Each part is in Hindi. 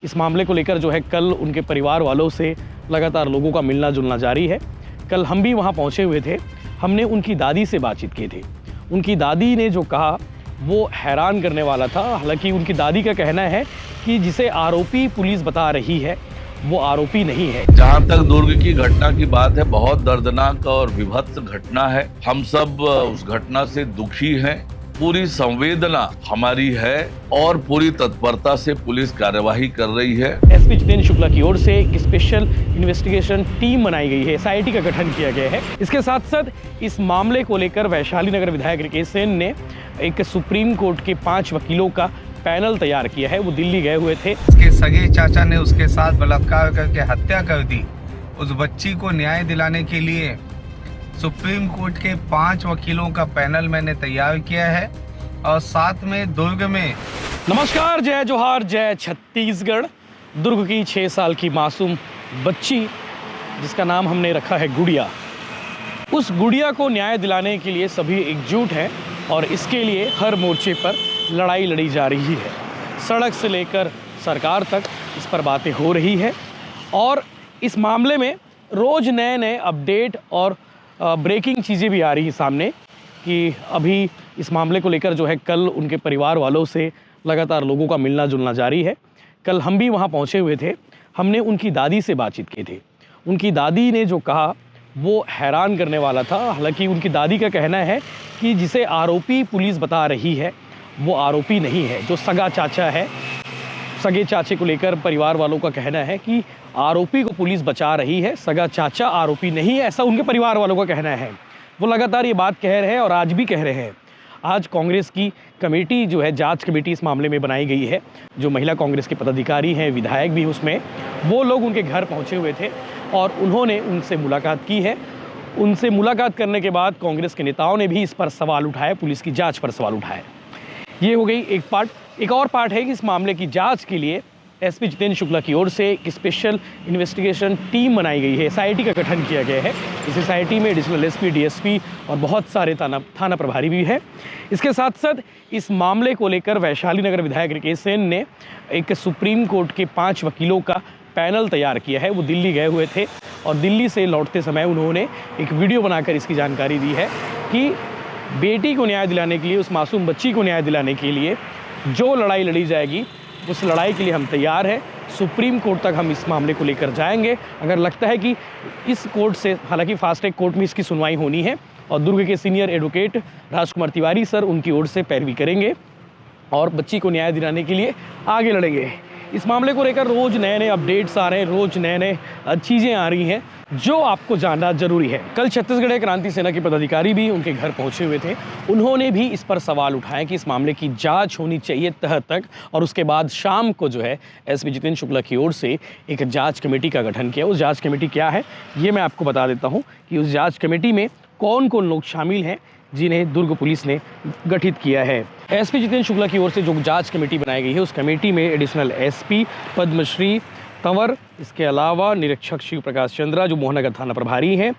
इस मामले को लेकर जो है कल उनके परिवार वालों से लगातार लोगों का मिलना जुलना जारी है। कल हम भी वहां पहुंचे हुए थे। हमने उनकी दादी से बातचीत की थी। उनकी दादी ने जो कहा वो हैरान करने वाला था। हालांकि उनकी दादी का कहना है कि जिसे आरोपी पुलिस बता रही है वो आरोपी नहीं है। जहाँ तक दुर्ग की घटना की बात है, बहुत दर्दनाक और विभत्स घटना है। हम सब उस घटना से दुखी हैं। पूरी संवेदना हमारी है और पूरी तत्परता से पुलिस कार्यवाही कर रही है। एसपी जितेंद्र शुक्ला की ओर से एक स्पेशल इन्वेस्टिगेशन टीम बनाई गई है, एसआईटी का गठन किया गया है। इसके साथ साथ इस मामले को लेकर वैशाली नगर विधायक रिकेश सेन ने एक सुप्रीम कोर्ट के 5 वकीलों का पैनल तैयार किया है। वो दिल्ली गए हुए थे। उसके सगे चाचा ने उसके साथ बलात्कार करके हत्या कर दी। उस बच्ची को न्याय दिलाने के लिए सुप्रीम कोर्ट के 5 वकीलों का पैनल मैंने तैयार किया है और साथ में दुर्ग में। नमस्कार, जय जोहार, जय छत्तीसगढ़। दुर्ग की 6 साल की मासूम बच्ची जिसका नाम हमने रखा है गुड़िया, उस गुड़िया को न्याय दिलाने के लिए सभी एकजुट हैं और इसके लिए हर मोर्चे पर लड़ाई लड़ी जा रही है। सड़क से लेकर सरकार तक इस पर बातें हो रही है और इस मामले में रोज़ नए नए अपडेट और ब्रेकिंग चीज़ें भी आ रही हैं सामने कि अभी इस मामले को लेकर जो है कल उनके परिवार वालों से लगातार लोगों का मिलना जुलना जारी है। कल हम भी वहाँ पहुँचे हुए थे। हमने उनकी दादी से बातचीत की थी। उनकी दादी ने जो कहा वो हैरान करने वाला था। हालांकि उनकी दादी का कहना है कि जिसे आरोपी पुलिस बता रही है वो आरोपी नहीं है। जो सगा चाचा है, सगे चाचे को लेकर परिवार वालों का कहना है कि आरोपी को पुलिस बचा रही है, सगा चाचा आरोपी नहीं है, ऐसा उनके परिवार वालों का कहना है। वो लगातार ये बात कह रहे हैं और आज भी कह रहे हैं। आज कांग्रेस की कमेटी जो है, जांच कमेटी इस मामले में बनाई गई है। जो महिला कांग्रेस के पदाधिकारी हैं, विधायक भी उसमें, वो लोग उनके घर पहुंचे हुए थे और उन्होंने उनसे मुलाकात की है। उनसे मुलाकात करने के बाद कांग्रेस के नेताओं ने भी इस पर सवाल उठाए, पुलिस की जाँच पर सवाल उठाए। ये हो गई एक पार्ट। एक और पार्ट है कि इस मामले की जांच के लिए एसपी जितेंद्र शुक्ला की ओर से एक स्पेशल इन्वेस्टिगेशन टीम बनाई गई है, एसआईटी का गठन किया गया है। इस एसआईटी में एडिशनल एसपी, डीएसपी और बहुत सारे थाना प्रभारी भी है। इसके साथ साथ इस मामले को लेकर वैशाली नगर विधायक रिकेश सेन ने एक सुप्रीम कोर्ट के 5 वकीलों का पैनल तैयार किया है। वो दिल्ली गए हुए थे और दिल्ली से लौटते समय उन्होंने एक वीडियो बनाकर इसकी जानकारी दी है कि बेटी को न्याय दिलाने के लिए, उस मासूम बच्ची को न्याय दिलाने के लिए जो लड़ाई लड़ी जाएगी उस लड़ाई के लिए हम तैयार हैं। सुप्रीम कोर्ट तक हम इस मामले को लेकर जाएंगे। अगर लगता है कि इस कोर्ट से, हालांकि फास्ट ट्रैक कोर्ट में इसकी सुनवाई होनी है और दुर्ग के सीनियर एडवोकेट राजकुमार तिवारी सर उनकी ओर से पैरवी करेंगे और बच्ची को न्याय दिलाने के लिए आगे लड़ेंगे। इस मामले को लेकर रोज़ नए नए अपडेट्स आ रहे हैं, रोज़ नए नए चीज़ें आ रही हैं जो आपको जानना जरूरी है। कल छत्तीसगढ़ क्रांति सेना के पदाधिकारी भी उनके घर पहुंचे हुए थे। उन्होंने भी इस पर सवाल उठाए कि इस मामले की जांच होनी चाहिए तह तक। और उसके बाद शाम को जो है एसपी जितेंद्र शुक्ला की ओर से एक जांच कमेटी का गठन किया। उस जांच कमेटी क्या है ये मैं आपको बता देता हूँ कि उस जाँच कमेटी में कौन कौन लोग शामिल हैं जिन्हें दुर्ग पुलिस ने गठित किया है। एसपी जितेंद्र शुक्ला की ओर से जो जांच कमेटी बनाई गई है उस कमेटी में एडिशनल एसपी पद्मश्री तंवर, इसके अलावा निरीक्षक शिव प्रकाश चंद्रा जो मोहनगर थाना प्रभारी हैं,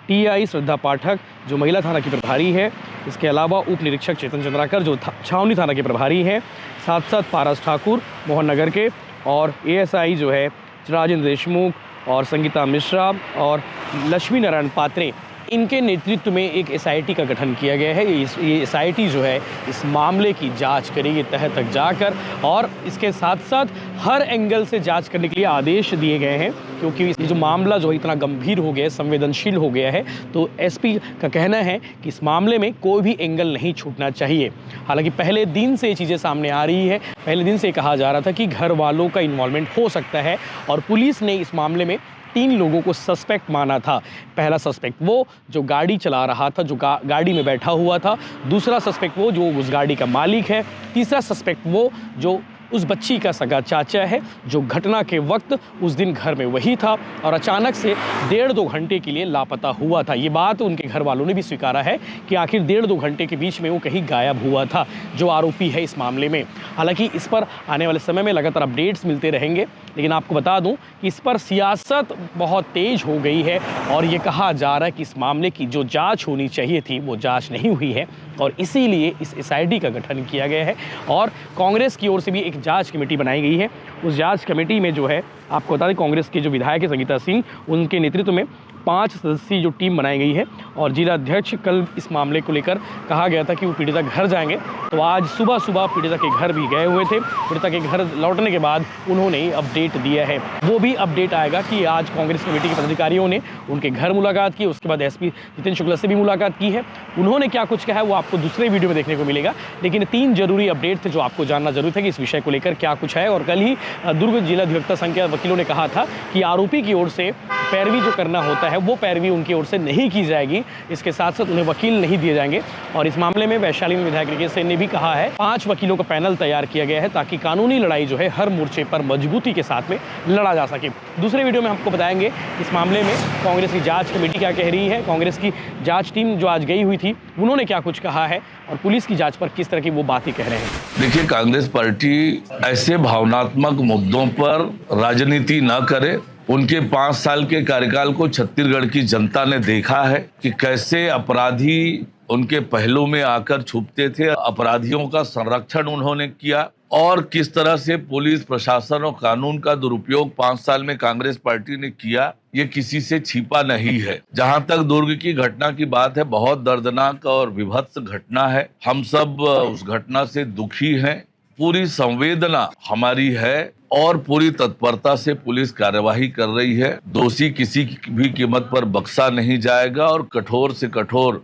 टीआई श्रद्धा पाठक जो महिला थाना की प्रभारी है, इसके अलावा उप निरीक्षक चेतन चंद्राकर जो छावनी थाना के प्रभारी हैं, साथ साथ पारस ठाकुर मोहननगर के, और एएसआई जो है राजेंद्र देशमुख और संगीता मिश्रा और लक्ष्मी नारायण पात्रे, इनके नेतृत्व में एक एसआईटी का गठन किया गया है। ये एसआईटी जो है इस मामले की जांच करेगी तह तक जाकर और इसके साथ साथ हर एंगल से जांच करने के लिए आदेश दिए गए हैं, क्योंकि ये जो मामला जो इतना गंभीर हो गया है, संवेदनशील हो गया है, तो एसपी का कहना है कि इस मामले में कोई भी एंगल नहीं छूटना चाहिए। हालांकि पहले दिन से ये चीज़ें सामने आ रही है। पहले दिन से कहा जा रहा था कि घर वालों का इन्वॉल्वमेंट हो सकता है और पुलिस ने इस मामले में 3 लोगों को सस्पेक्ट माना था। पहला सस्पेक्ट वो जो गाड़ी चला रहा था, जो गाड़ी में बैठा हुआ था। दूसरा सस्पेक्ट वो जो उस गाड़ी का मालिक है। तीसरा सस्पेक्ट वो जो उस बच्ची का सगा चाचा है, जो घटना के वक्त उस दिन घर में वही था और अचानक से 1.5-2 घंटे के लिए लापता हुआ था। ये बात उनके घर वालों ने भी स्वीकारा है कि आखिर 1.5-2 घंटे के बीच में वो कहीं गायब हुआ था, जो आरोपी है इस मामले में। हालांकि इस पर आने वाले समय में लगातार अपडेट्स मिलते रहेंगे, लेकिन आपको बता दूं कि इस पर सियासत बहुत तेज हो गई है और ये कहा जा रहा है कि इस मामले की जो जाँच होनी चाहिए थी वो जाँच नहीं हुई है और इसीलिए इस एसआईटी का गठन किया गया है और कांग्रेस की ओर से भी एक जांच कमेटी बनाई गई है उस जांच कमेटी में जो है आपको बता दें कांग्रेस के जो विधायक है संगीता सिंह, उनके नेतृत्व में 5 सदस्यीय जो टीम बनाई गई है और जिला अध्यक्ष कल इस मामले को लेकर कहा गया था कि वो पीड़िता घर जाएंगे, तो आज सुबह सुबह पीड़िता के घर भी गए हुए थे। पीड़िता के घर लौटने के बाद उन्होंने अपडेट दिया है, वो भी अपडेट आएगा कि आज कांग्रेस कमेटी के पदाधिकारियों ने उनके घर मुलाकात की, उसके बाद एसपी जितेंद्र शुक्ला से भी मुलाकात की है। उन्होंने क्या कुछ कहा है वो आपको दूसरे वीडियो में देखने को मिलेगा, लेकिन 3 जरूरी अपडेट थे जो आपको जानना जरूरी था कि इस विषय को लेकर क्या कुछ है। और कल ही दुर्ग जिला अधिवक्ता संघ के वकीलों ने कहा था कि आरोपी की ओर से पैरवी जो करना होता है वो पैरवी उनकी ओर से नहीं की जाएगी, इसके साथ साथ उन्हें वकील नहीं दिए जाएंगे। और इस मामले में वैशाली में विधायक रिकेश सेन ने भी कहा है 5 वकीलों का पैनल तैयार किया गया है ताकि कानूनी लड़ाई जो है हर मोर्चे पर मजबूती के साथ में लड़ा जा सके। दूसरे वीडियो में आपको बताएंगे इस मामले में कांग्रेस की जांच कमेटी क्या कह रही है, कांग्रेस की जांच टीम जो आज गई हुई थी उन्होंने क्या कुछ कहा है और पुलिस की जांच पर किस तरह की वो बातें कह रहे हैं। देखिए, कांग्रेस पार्टी ऐसे भावनात्मक मुद्दों पर राजनीति न करे। उनके 5 साल के कार्यकाल को छत्तीसगढ़ की जनता ने देखा है कि कैसे अपराधी उनके पहलू में आकर छुपते थे, अपराधियों का संरक्षण उन्होंने किया और किस तरह से पुलिस प्रशासन और कानून का दुरुपयोग 5 साल में कांग्रेस पार्टी ने किया, ये किसी से छिपा नहीं है। जहां तक दुर्ग की घटना की बात है, बहुत दर्दनाक और विभत्स घटना है। हम सब उस घटना से दुखी हैं। पूरी संवेदना हमारी है और पूरी तत्परता से पुलिस कार्यवाही कर रही है। दोषी किसी भी कीमत पर बख्शा नहीं जाएगा और कठोर से कठोर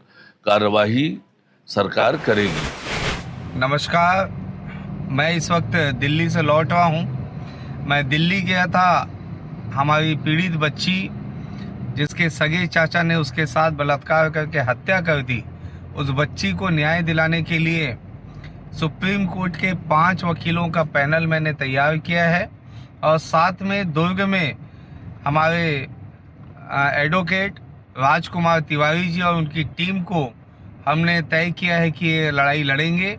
कार्यवाही सरकार करेगी। नमस्कार, मैं इस वक्त दिल्ली से लौट रहा हूँ। मैं दिल्ली गया था, हमारी पीड़ित बच्ची जिसके सगे चाचा ने उसके साथ बलात्कार करके हत्या कर दी, उस बच्ची को न्याय दिलाने के लिए सुप्रीम कोर्ट के 5 वकीलों का पैनल मैंने तैयार किया है और साथ में दुर्ग में हमारे एडवोकेट राजकुमार तिवारी जी और उनकी टीम को हमने तय किया है कि ये लड़ाई लड़ेंगे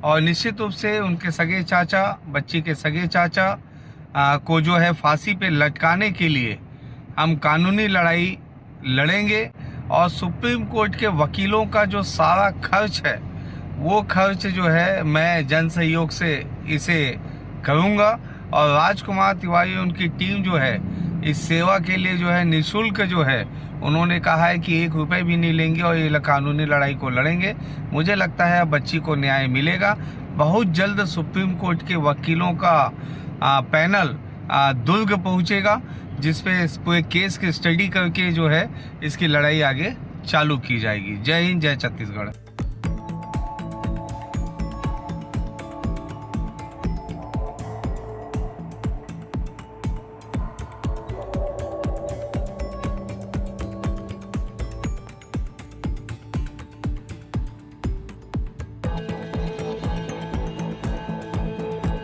और निश्चित रूप से उनके सगे चाचा, बच्ची के सगे चाचा को जो है फांसी पे लटकाने के लिए हम कानूनी लड़ाई लड़ेंगे और सुप्रीम कोर्ट के वकीलों का जो सारा खर्च है वो खर्च जो है मैं जन सहयोग से इसे करूँगा और राजकुमार तिवारी उनकी टीम जो है इस सेवा के लिए जो है निःशुल्क जो है उन्होंने कहा है कि 1 रुपये भी नहीं लेंगे और ये कानूनी लड़ाई को लड़ेंगे। मुझे लगता है बच्ची को न्याय मिलेगा। बहुत जल्द सुप्रीम कोर्ट के वकीलों का पैनल दुर्ग पहुंचेगा जिसपे इस पूरे केस की स्टडी करके जो है इसकी लड़ाई आगे चालू की जाएगी। जय हिंद, जय छत्तीसगढ़।